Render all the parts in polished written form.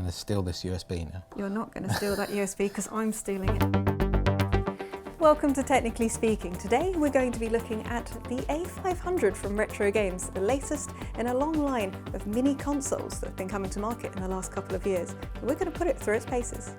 to steal this USB now. You're not going to steal that USB because I'm stealing it. Welcome to Technically Speaking. Today we're going to be looking at the A500 from Retro Games, the latest in a long line of mini consoles that have been coming to market in the last couple of years. We're going to put it through its paces.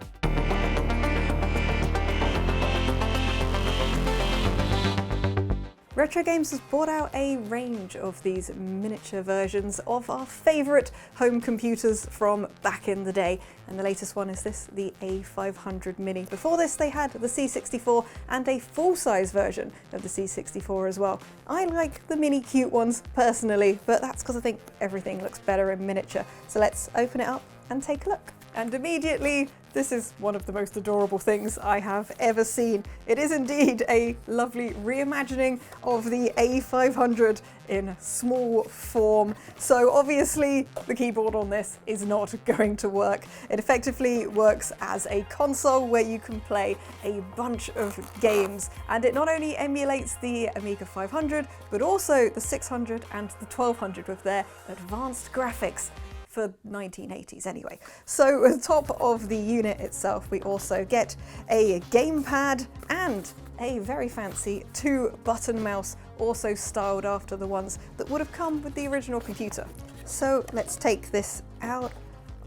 Retro Games has brought out a range of these miniature versions of our favourite home computers from back in the day, and the latest one is this, the A500 Mini. Before this they had the C64 and a full-size version of the C64 as well. I like the mini cute ones personally, but that's because I think everything looks better in miniature. So let's open it up and take a look. And immediately, this is one of the most adorable things I have ever seen. It is indeed a lovely reimagining of the A500 in small form. So obviously the keyboard on this is not going to work. It effectively works as a console where you can play a bunch of games. And it not only emulates the Amiga 500, but also the 600 and the 1200 with their advanced graphics. For 1980s anyway. So at the top of the unit itself we also get a gamepad and a very fancy 2-button mouse, also styled after the ones that would have come with the original computer. So let's take this out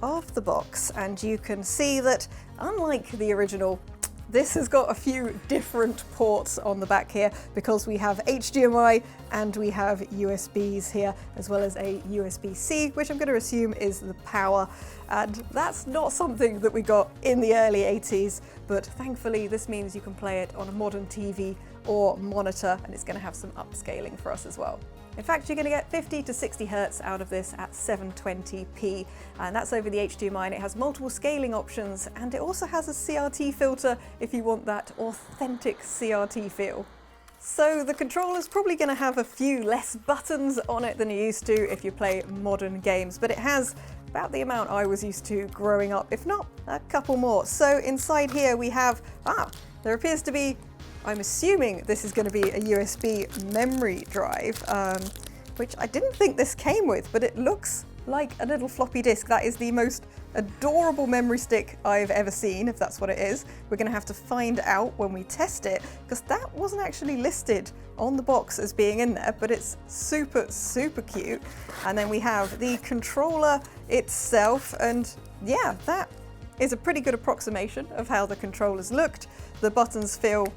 of the box and you can see that unlike the original, this has got a few different ports on the back here because we have HDMI and we have USBs here, as well as a USB-C, which I'm going to assume is the power. And that's not something that we got in the early 80s, but thankfully this means you can play it on a modern TV or monitor, and it's going to have some upscaling for us as well. In fact, you're going to get 50 to 60 Hertz out of this at 720p, and that's over the HDMI, and it has multiple scaling options, and it also has a CRT filter if you want that authentic CRT feel. So the controller's probably going to have a few less buttons on it than you used to if you play modern games, but it has about the amount I was used to growing up, if not a couple more. So inside here we have, there appears to be, I'm assuming this is going to be a USB memory drive, which I didn't think this came with, but it looks like a little floppy disk. That is the most adorable memory stick I've ever seen, if that's what it is. We're going to have to find out when we test it, because that wasn't actually listed on the box as being in there, but it's super, super cute. And then we have the controller itself, and yeah, that is a pretty good approximation of how the controllers looked. The buttons feel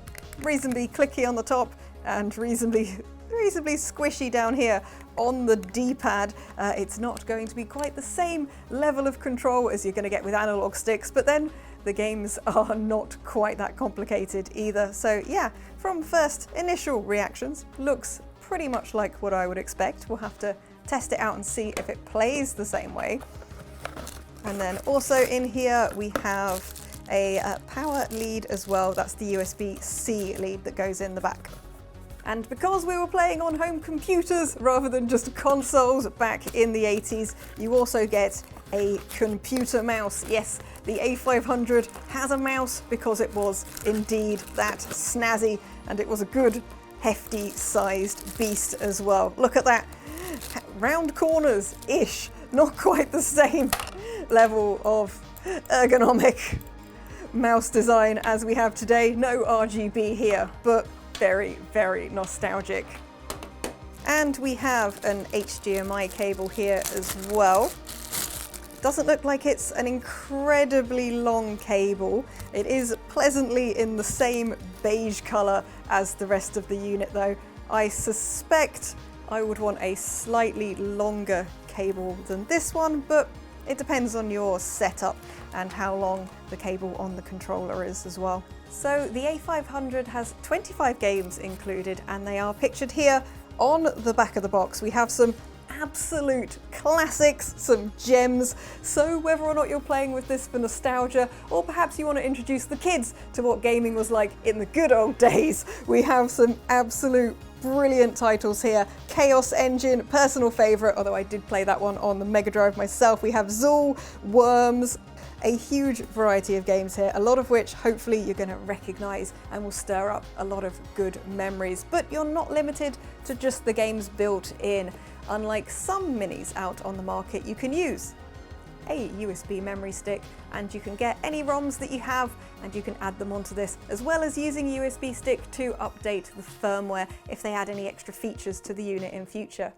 reasonably clicky on the top and reasonably squishy down here on the D-pad. It's not going to be quite the same level of control as you're going to get with analog sticks, but then the games are not quite that complicated either. So yeah, from first initial reactions, looks pretty much like what I would expect. We'll have to test it out and see if it plays the same way. And then also in here we have a power lead as well. That's the USB-C lead that goes in the back. And because we were playing on home computers rather than just consoles back in the 80s, you also get a computer mouse. Yes, the A500 has a mouse because it was indeed that snazzy, and it was a good hefty sized beast as well. Look at that, round corners-ish, not quite the same level of ergonomic mouse design as we have today. No RGB here, but very, very nostalgic. And we have an HDMI cable here as well. Doesn't look like it's an incredibly long cable. It is pleasantly in the same beige color as the rest of the unit though. I suspect I would want a slightly longer cable than this one, but it depends on your setup and how long the cable on the controller is as well. So the A500 has 25 games included, and they are pictured here on the back of the box. We have some absolute classics, some gems. So whether or not you're playing with this for nostalgia, or perhaps you want to introduce the kids to what gaming was like in the good old days, we have some absolute brilliant titles here. Chaos Engine, personal favourite, although I did play that one on the Mega Drive myself. We have Zool, Worms, a huge variety of games here, a lot of which hopefully you're going to recognise and will stir up a lot of good memories. But you're not limited to just the games built in. Unlike some minis out on the market, you can use a USB memory stick, and you can get any ROMs that you have and you can add them onto this, as well as using a USB stick to update the firmware if they add any extra features to the unit in future.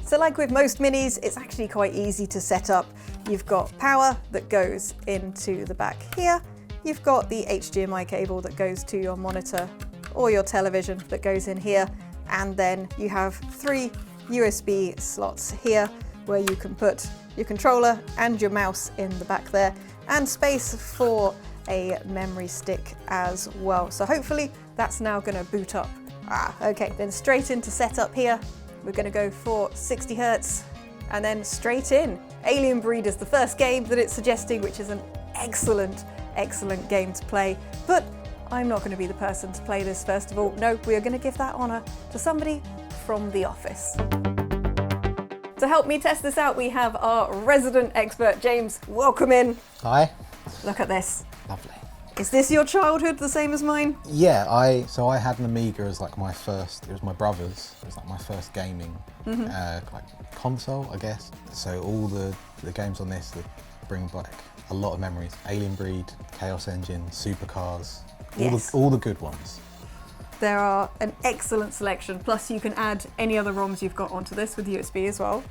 So like with most minis, it's actually quite easy to set up. You've got power that goes into the back here. You've got the HDMI cable that goes to your monitor or your television that goes in here. And then you have 3 USB slots here where you can put your controller and your mouse in the back there, and space for a memory stick as well. So hopefully that's now going to boot up. Okay, then straight into setup here. We're going to go for 60 Hertz and then straight in. Alien Breed is the first game that it's suggesting, which is an excellent game to play. But I'm not going to be the person to play this first of all. No, we are going to give that honour to somebody from the office. To help me test this out, we have our resident expert, James. Welcome in. Hi. Look at this. Lovely. Is this your childhood, the same as mine? Yeah, I had an Amiga as like my first, it was my brother's, it was like my first gaming like console, I guess. So all the games on this that bring back a lot of memories. Alien Breed, Chaos Engine, Supercars, all the good ones. There are an excellent selection, plus you can add any other ROMs you've got onto this with USB as well.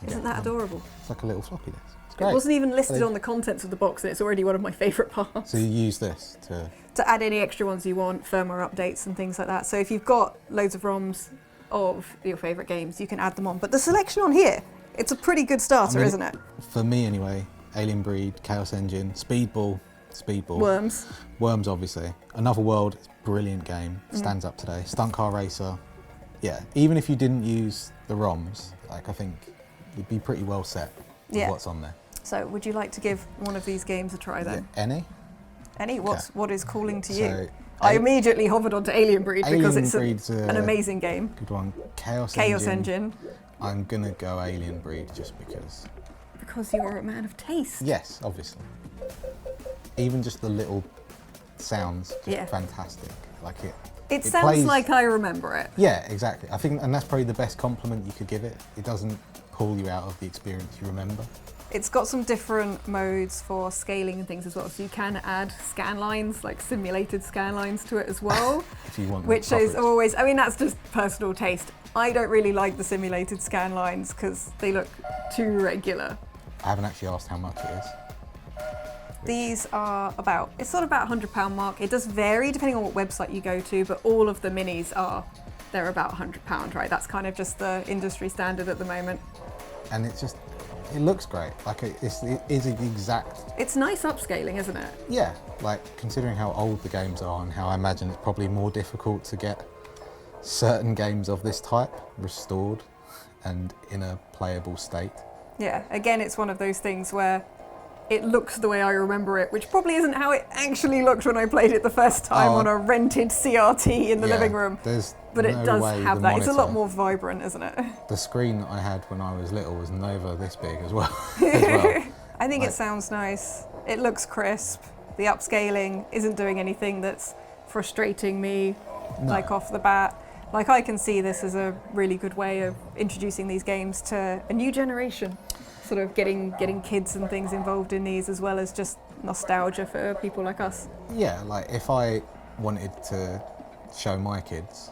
Isn't that adorable? It's like a little floppy disk. It's great. It wasn't even listed on the contents of the box, and it's already one of my favourite parts. So you use this to add any extra ones you want, firmware updates and things like that. So if you've got loads of ROMs of your favourite games, you can add them on. But the selection on here, it's a pretty good starter, isn't it? For me anyway, Alien Breed, Chaos Engine, Speedball. Worms, obviously. Another World, it's a brilliant game, stands up today. Stunt Car Racer, yeah. Even if you didn't use the ROMs, like I think you'd be pretty well set with what's on there. So would you like to give one of these games a try then? Yeah, any? Any? What is calling to you? I immediately hovered onto Alien Breed because it's an amazing game. Good one. Chaos Engine. I'm gonna go Alien Breed just because. Because you are a man of taste. Yes, obviously. Even just the little sounds, fantastic. Like it sounds plays, like I remember it. Yeah, exactly. I think, and that's probably the best compliment you could give it. It doesn't pull you out of the experience you remember. It's got some different modes for scaling and things as well, so you can add scan lines, like simulated scan lines to it as well. If you want, which is always, I mean, that's just personal taste. I don't really like the simulated scan lines because they look too regular. I haven't actually asked how much it is. These are it's sort of about £100 mark. It does vary depending on what website you go to, but all of the minis they're about £100, right? That's kind of just the industry standard at the moment. And it looks great. Like it is the exact. It's nice upscaling, isn't it? Yeah, like considering how old the games are and how I imagine it's probably more difficult to get certain games of this type restored and in a playable state. Yeah, again, it's one of those things where it looks the way I remember it, which probably isn't how it actually looked when I played it the first time on a rented CRT in the living room. But it does have that. It's a lot more vibrant, isn't it? The screen I had when I was little was nowhere this big as well. I think it sounds nice. It looks crisp. The upscaling isn't doing anything that's frustrating me, like off the bat. Like I can see this as a really good way of introducing these games to a new generation. Sort of getting kids and things involved in these, as well as just nostalgia for people like us. Yeah, like if I wanted to show my kids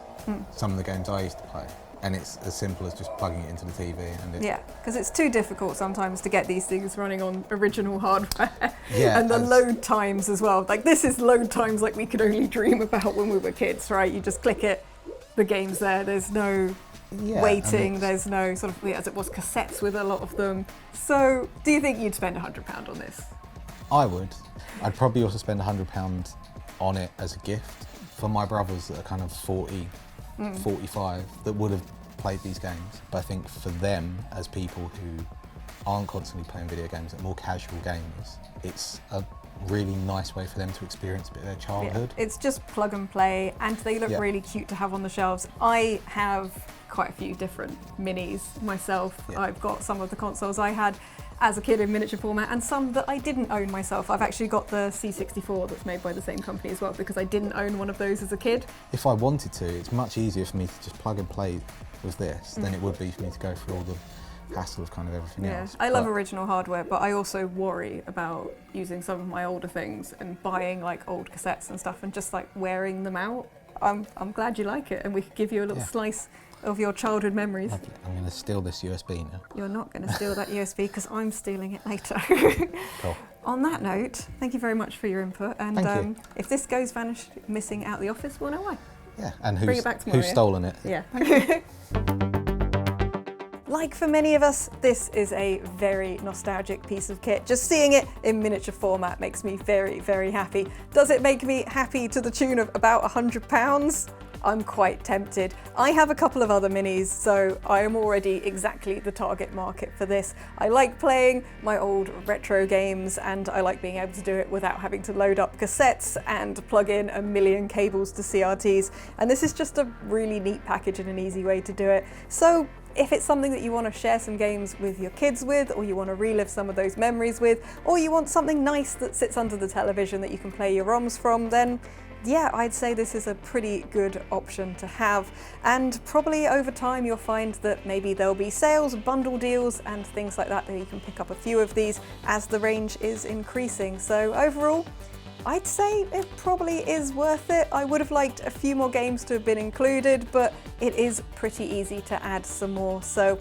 some of the games I used to play, and it's as simple as just plugging it into the TV and yeah, because it's too difficult sometimes to get these things running on original hardware. Yeah, and the load times as well. Like this is load times like we could only dream about when we were kids, right? You just click it, the game's there. There's no waiting, there's no sort of, as it was cassettes with a lot of them. So do you think you'd spend £100 on this? I would. I'd probably also spend £100 on it as a gift for my brothers that are kind of 40, 45 that would have played these games. But I think for them, as people who aren't constantly playing video games, that more casual gamers, it's a really nice way for them to experience a bit of their childhood. Yeah. It's just plug and play, and they look really cute to have on the shelves. I have quite a few different minis myself. I've got some of the consoles I had as a kid in miniature format, and some that I didn't own myself. I've actually got the C64 that's made by the same company as well, because I didn't own one of those as a kid. If I wanted to, it's much easier for me to just plug and play with this than it would be for me to go through all the hassle of kind of everything else. I love original hardware, but I also worry about using some of my older things and buying like old cassettes and stuff and just like wearing them out. I'm glad you like it, and we could give you a little slice of your childhood memories. Lovely. I'm going to steal this USB now. You're not going to steal that USB because I'm stealing it later. Cool. On that note, thank you very much for your input. And if this goes missing out the office, we'll know why. Yeah, and Bring it back tomorrow, who's stolen it? Yeah. Like for many of us, this is a very nostalgic piece of kit. Just seeing it in miniature format makes me very, very happy. Does it make me happy to the tune of about £100? I'm quite tempted. I have a couple of other minis, so I am already exactly the target market for this. I like playing my old retro games, and I like being able to do it without having to load up cassettes and plug in a million cables to CRTs. And this is just a really neat package and an easy way to do it. So if it's something that you want to share some games with your kids with, or you want to relive some of those memories with, or you want something nice that sits under the television that you can play your ROMs from, then yeah, I'd say this is a pretty good option to have. And probably over time you'll find that maybe there'll be sales, bundle deals and things like that you can pick up a few of these as the range is increasing. So overall, I'd say it probably is worth it. I would have liked a few more games to have been included, but it is pretty easy to add some more. So,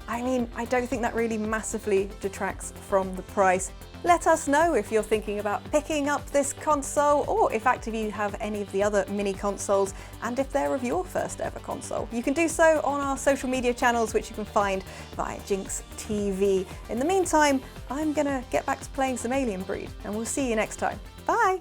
I mean, I don't think that really massively detracts from the price. Let us know if you're thinking about picking up this console, or if active you have any of the other mini consoles, and if they're of your first ever console. You can do so on our social media channels, which you can find via GINX TV. In the meantime, I'm gonna get back to playing some Alien Breed, and we'll see you next time. Bye!